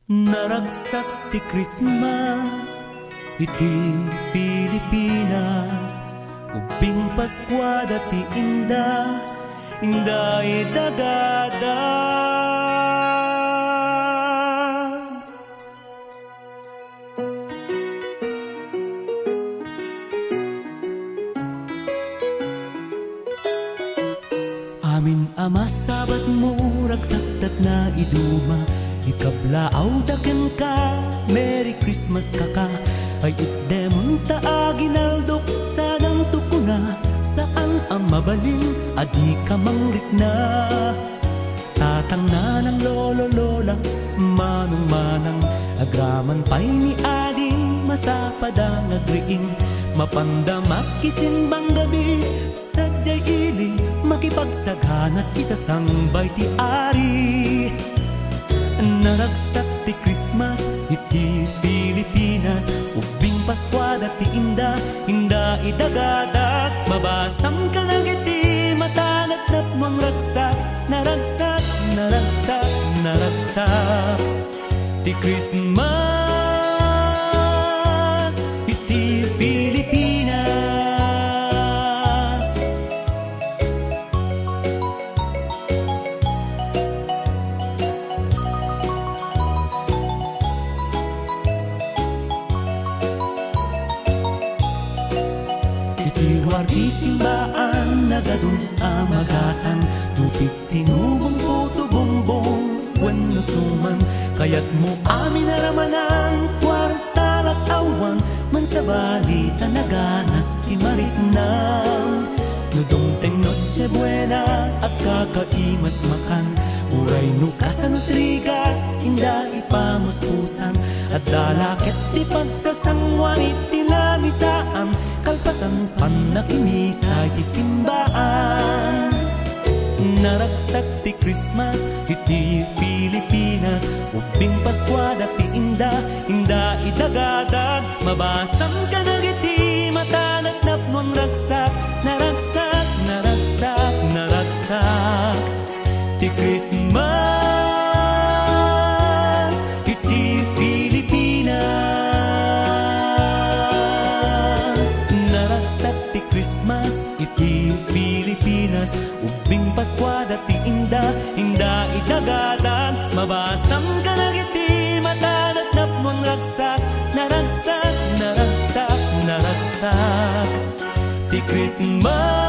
Naragsak ti Christmas iti Pilipinas, ubing Paskwada ti inda, inda idagada. Amin ama sabat mo ragsaktat na iduma, ikablaaw daken ka, Merry Christmas kaka. Ay itdemon ta ginaldok sadang tukuna, saan ang mabalin adi ka mangrikna. Tatang na ng lolo lola, manong manang agraman pay ni ading masapadang agriing, mapandamak kisimbang gabi sadyay ili, makipagsaghanat isasangbay ti ari. Naragsak ti Christmas iti Pilipinas, ubing Paskwada ti inda, inda idagadag. Mabasam ka lang iti matanagtap mong ragsak, naragsak, naragsak, naragsak ti Christmas iti Pilipinas. Iti wargi simbaan nagadun amagatan, tupig tinubong puto bongbong wenno suman. Kayat mo amin naramanang kwartalak awan, man sa balita naganas ti maritnang. Nudong noche buena at kakaimas makan, uray nukasan triga inda ipamuspusan, at dalakit ti pagsasangwan iti lamisaan, kalpasan panakimisa iti simbaan. Naragsak ti Christmas iti Pilipinas, ubing Paskwada ti inda, inda idagadag. Mabasam ka na iti matanagtap mon ragsak, naragsak, naragsak, naragsak ti Christmas iti Pilipinas. Naragsak ti Christmas iti Pilipinas, ubing Paskwada ti inda, inda idagadag. Mabasam ka na iti matanagtap mon ragsak, naragsak, naragsak, naragsak ti Christmas